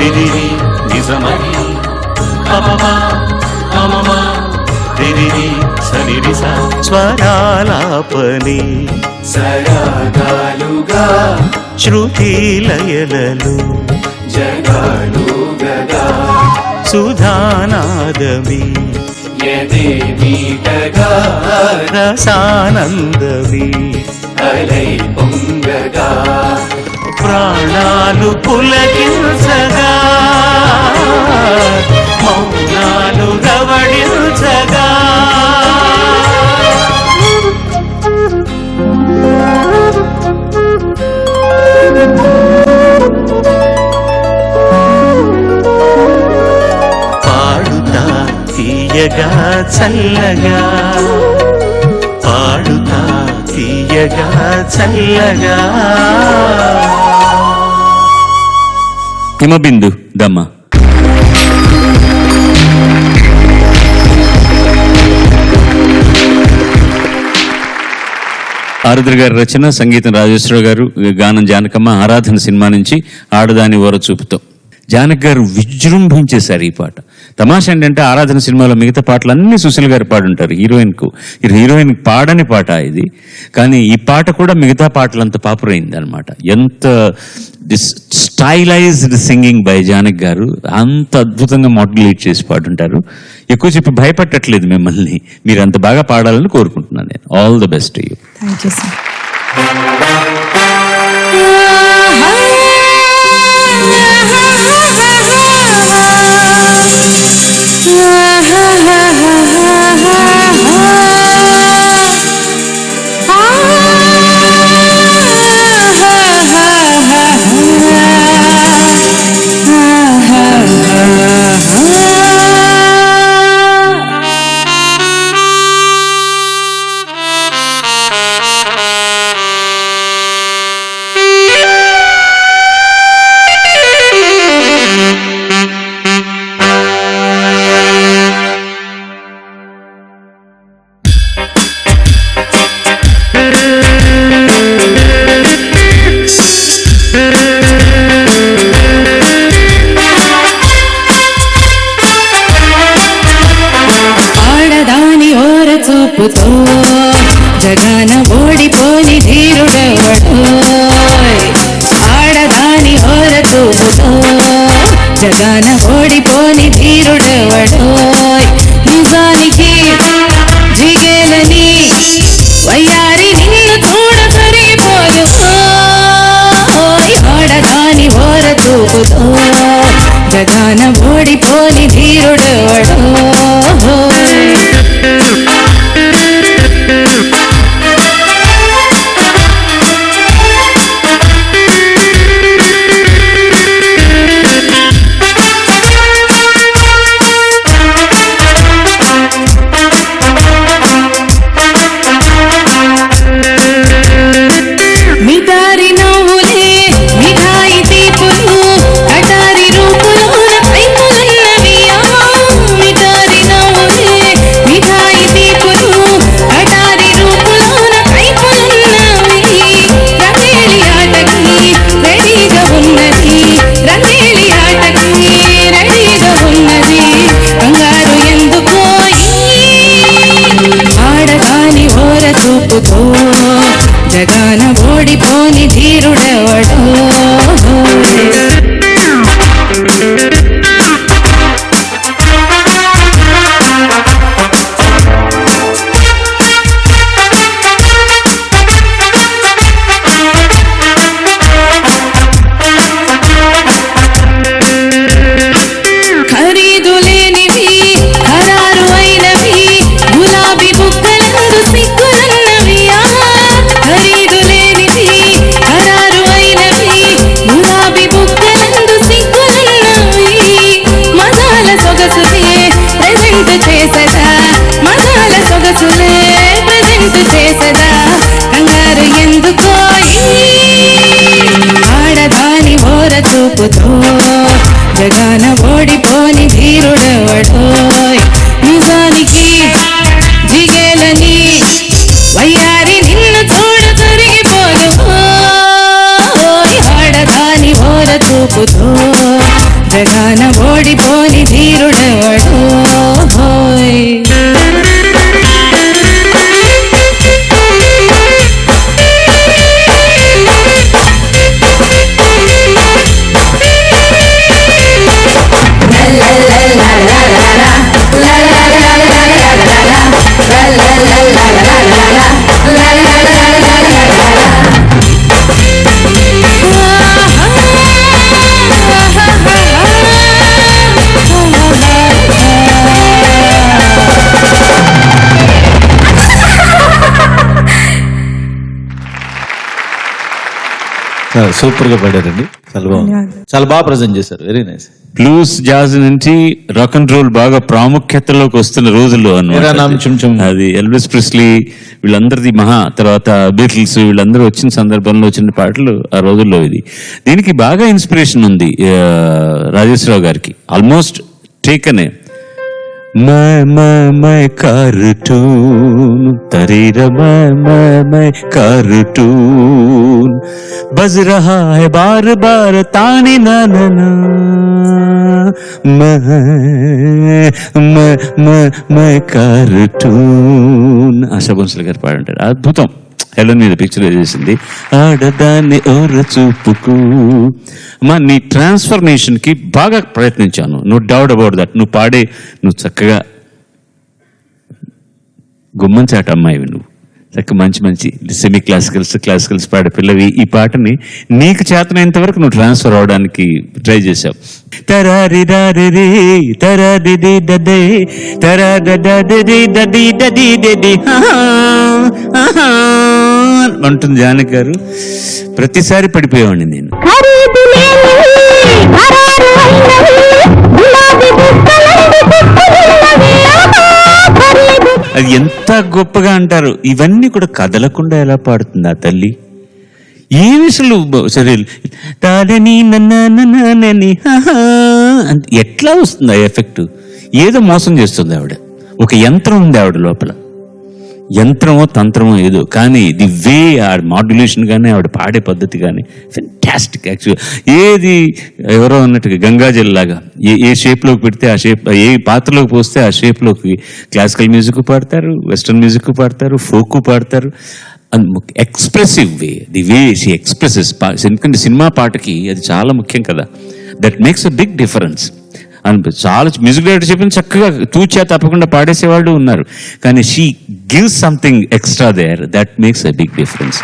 రిరిరి నిజమని అమమా అమమా రిరిరి సరిరిస స్వరాలాపని సరాగాలుగా శృతి లయలలు జగాలుగగా సుధానాదమి యదే మీటగా రసానందమి అలై పొంగగా ప్రాణాలు పులకించగా మౌనాలు రవడించగా పాడుతా తీయగా చల్లగా పాడుతా తీయగా చల్లగా హిమబిందు దమ్మ. ఆరుద్ర గారి రచన, సంగీతం రాజేశ్వరరావు గారు, గానం జానకమ్మ. ఆరాధన సినిమా నుంచి ఆడదాని ఓర చూపుతో జానక్ గారు విజృంభించేశారు ఈ పాట. తమాషా ఏంటంటే ఆరాధన సినిమాలో మిగతా పాటలు అన్ని సుశీల్ గారు పాడుంటారు. హీరోయిన్ పాడని పాట ఇది, కానీ ఈ పాట కూడా మిగతా పాటలంత పాపురైంది అనమాట. ఎంత స్టైలైజ్డ్ సింగింగ్ బై జానక్ గారు, అంత అద్భుతంగా మాడ్యులేట్ చేసి పాడుంటారు. ఎక్కువ చెప్పి భయపట్టట్లేదు మిమ్మల్ని, మీరు అంత బాగా పాడాలని కోరుకుంటున్నాను నేను. All the best to you. Thank you sir. చూపుతో జగాన ఓడిపోని ధీరుడెవడోయ్. ఆడదాని ఓర చూపుతో జగాన ఓడిపోని ధీరుడెవడోయ్. నిజానికి జిగేలని వయ్యారి నిన్ను చూడ సరిపోదు. ఆడదాని ఓర చూపుతో జగాన ఓడిపోని ధీరుడెవడోయ్. జగాన ఓడిపోని ధీరుడెవడో. ఖరీదు లేనివి ఖరారు అయినవి గులాబీ బుక్కలందు సిగ్గులన్నవి. ఖరీదు లేనివి ఖరారు అయినవి గులాబీ బుక్కలందు సిగ్గులన్నవి. మజాల సొగసులే ప్రెజెంట్ చేసదా, మజాల సొగసులే ప్రెజెంట్ చేసదా. కంగారు ఎందుకోయి ఆడదాని ఓర చూపుతో జగాన ఓడిపోని ధీరుడెవడోయ్. నిజానికి జిగేలని వయ్యారి నిన్ను చూడ తరిగిపోదు. ఆడదాని ఓర చూపుతో జగాన ఓడిపోని ధీరుడెవడో హోయ్. సూపర్ గా పాడారండి. చాలా బాగుంది, చాలా బాగా ప్రజెంట్ చేశారు. Very nice. బ్లూస్ జాజ్ నుంచి రాక్ అండ్ రోల్ బాగా ప్రాముఖ్యతలోకి వస్తున్న రోజుల్లో మేరా నామ్ చుమ్ చుమ్. అది ఎల్విస్ ప్రిస్లీ వీళ్ళందరిది తర్వాత బీటిల్స్ వీళ్ళందరూ వచ్చిన సందర్భంలో వచ్చిన పాటలు ఆ రోజుల్లో. దీనికి బాగా ఇన్స్పిరేషన్ ఉంది రాజేశ్వరరావు గారికి. ఆల్మోస్ట్ టేకనే मैं कार्टून तरीर मैं कार्टून बज रहा है बार बार ताने ना ना ना मैं कार्टून आशा भोंसले గారు పాడంటారు. అద్భుతం. హెలెన్ మీద పిక్చర్ చేసింది. ఆడదాన్ని ఓర చూపుకు అమ్మా, నీ ట్రాన్స్ఫర్మేషన్ కి బాగా ప్రయత్నించాను. No doubt about that. నువ్వు చక్కగా గుమ్మంచాట అమ్మాయివి. నువ్వు చక్కగా మంచి సెమీ క్లాసికల్స్ పాడే పిల్లవి. ఈ పాటని నీకు చేతనైనంత వరకు నువ్వు ట్రాన్స్ఫర్ అవడానికి ట్రై చేసావు. తరారి దారి తరాది దదే తరాది దది అంటుంది జానకి గారు. ప్రతిసారి పడిపోయేవాడిని నేను. అది ఎంత గొప్పగా అంటారు. ఇవన్నీ కూడా కదలకుండా ఎలా పాడుతుంది ఆ తల్లి. ఏమి అసలు సరే తాడని నన్నని ఎట్లా వస్తుంది ఆ ఎఫెక్ట్? ఏదో మోసం చేస్తుంది ఆవిడ. ఒక యంత్రం ఉంది ఆవిడ లోపల, యంత్రమో తంత్రమో ఏదో. కానీ ది వే ఆ మాడ్యులేషన్ కానీ ఆవిడ పాడే పద్ధతి కానీ ఫెంటాస్టిక్. యాక్చువల్ ఏది ఎవరో అన్నట్టుగా గంగాజల్ లాగా ఏ షేప్లోకి పెడితే ఆ షేప్, ఏ పాత్రలోకి పోస్తే ఆ షేప్లోకి క్లాసికల్ మ్యూజిక్ పాడతారు, వెస్టర్న్ మ్యూజిక్ పాడతారు, ఫోక్ పాడతారు. Expressive way, the way she expresses. ఎందుకంటే సినిమా పాటకి అది చాలా ముఖ్యం కదా. That makes a big difference. చాలా మ్యూజిక్ డైరెక్టర్ చెప్పిన చక్కగా తూచా తప్పకుండా పాడేసేవాళ్ళు ఉన్నారు. కానీ she gives something extra there that makes a big difference.